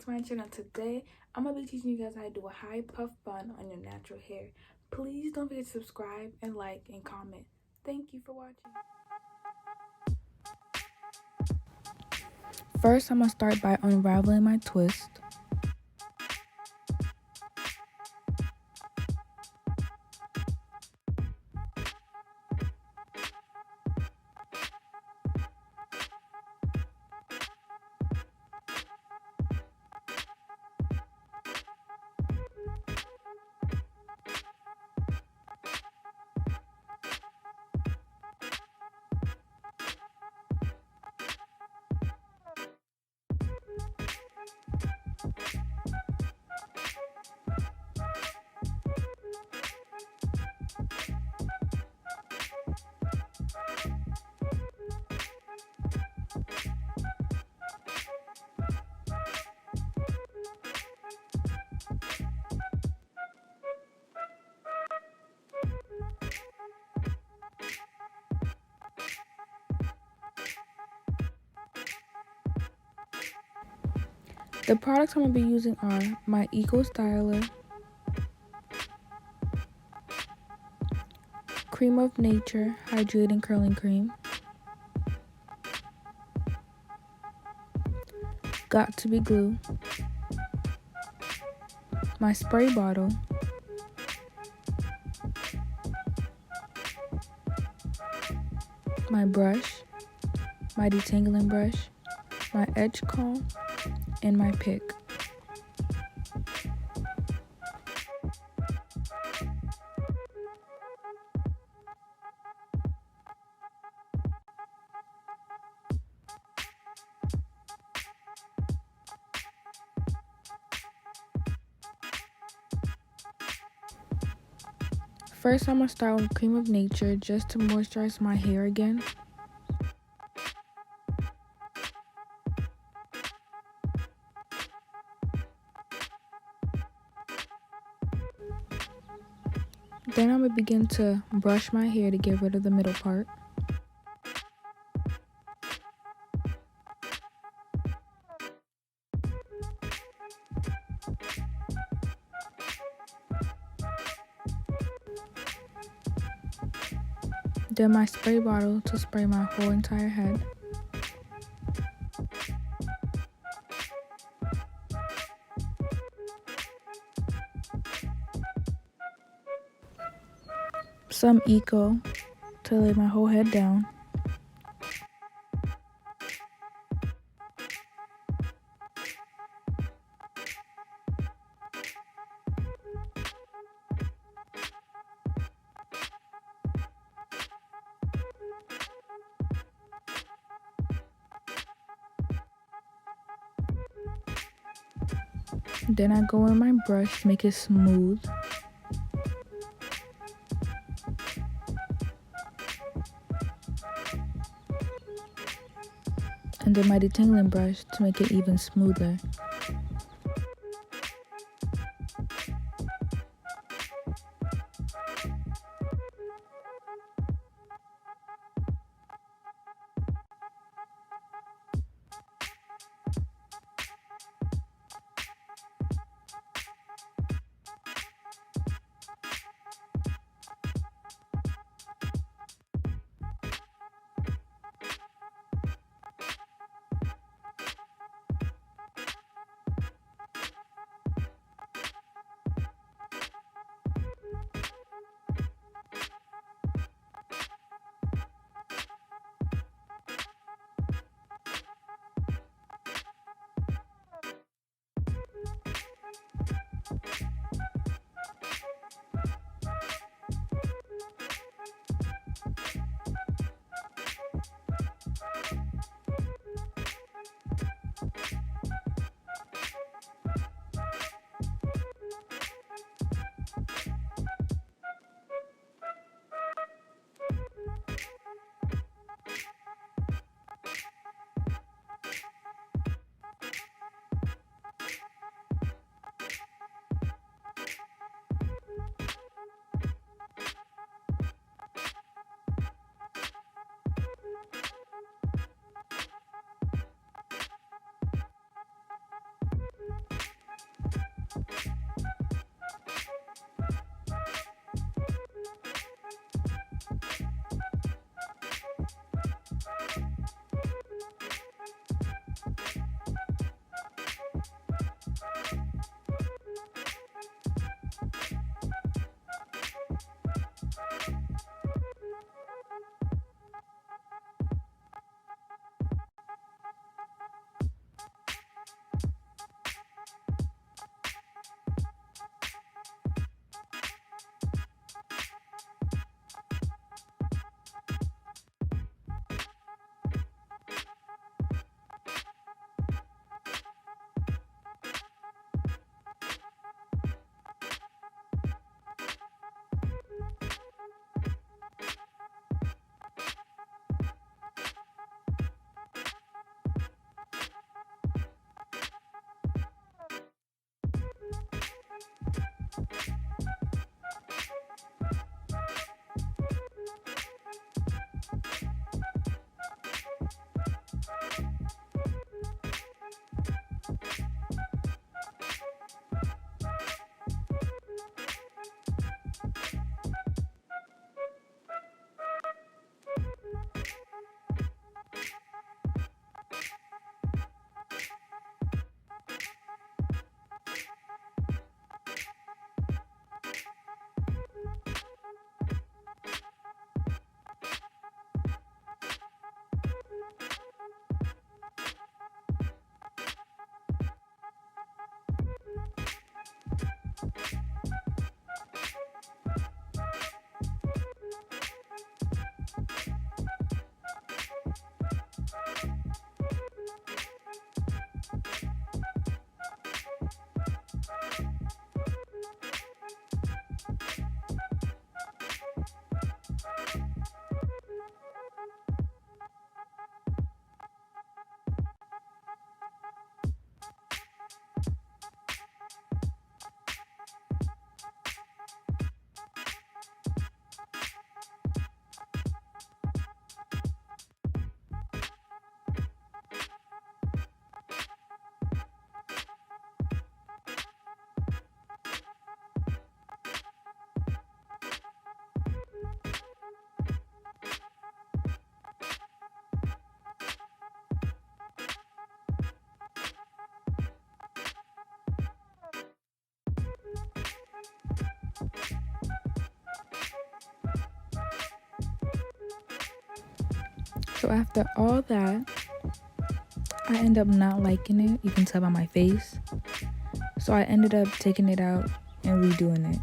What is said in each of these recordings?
to my channel. Today I'm gonna be teaching you guys how to do a high puff bun on your natural hair. Please don't forget to subscribe and like and comment. Thank you for watching. First, I'm gonna start by unraveling my twist. The products I'm going to be using are my Eco Styler, Cream of Nature Hydrating Curling Cream, Got to Be Glue, my spray bottle, my brush, my detangling brush, my edge comb, and my pick. First, I'm going to start with Cream of Nature just to moisturize my hair again. Then I'm going to begin to brush my hair to get rid of the middle part. Then my spray bottle to spray my whole entire head. Some Eco to lay my whole head down. Then I go in my brush, make it smooth. And then my detangling brush to make it even smoother. after all that, I end up not liking it. You can tell by my face. So I ended up taking it out and redoing it.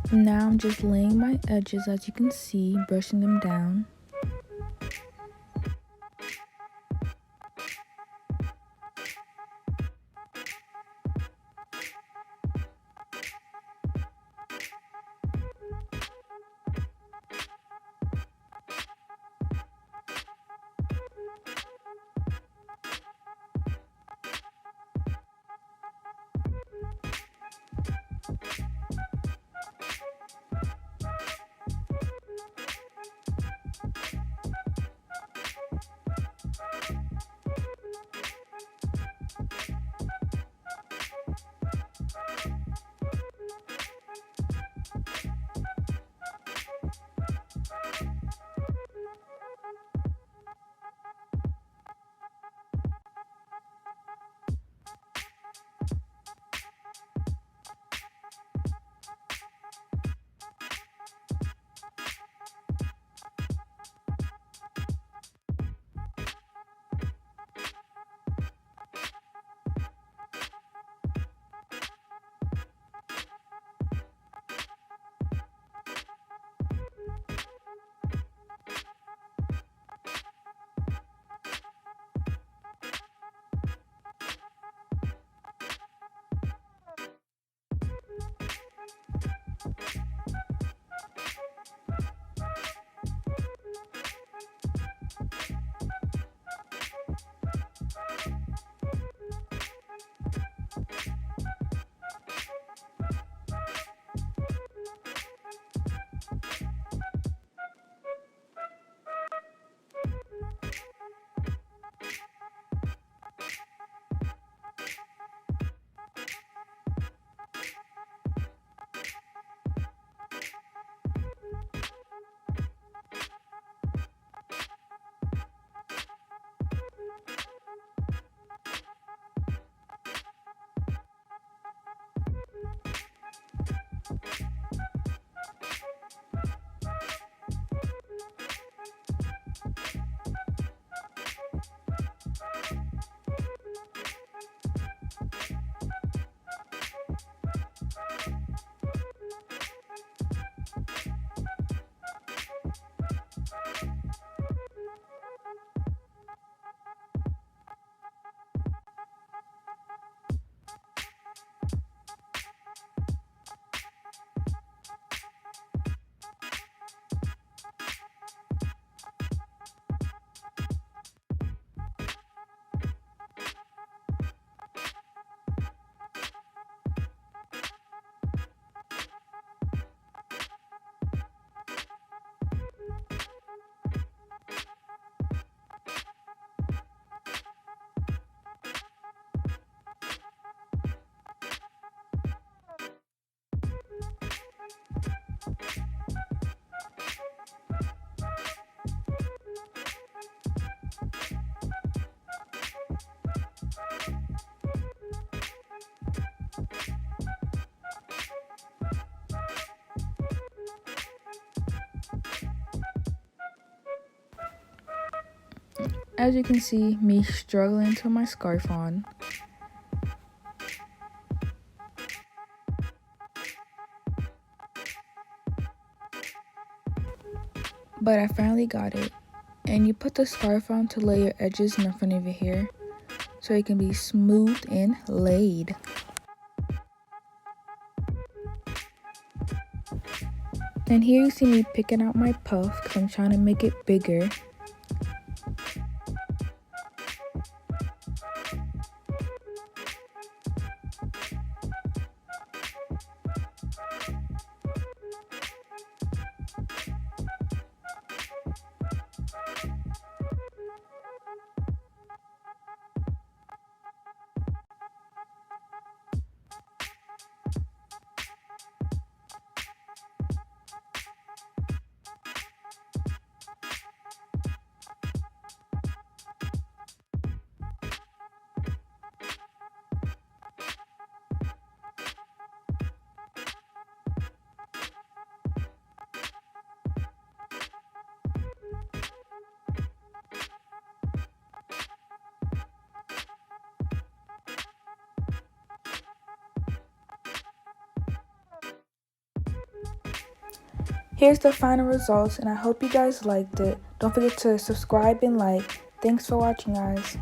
Now I'm just laying my edges, as you can see, brushing them down. As you can see, me struggling to put my scarf on. But I finally got it. And you put the scarf on to lay your edges in the front of your hair so it can be smooth and laid. And here you see me picking out my puff because I'm trying to make it bigger. Here's the final results, and I hope you guys liked it. Don't forget to subscribe and like. Thanks for watching, guys.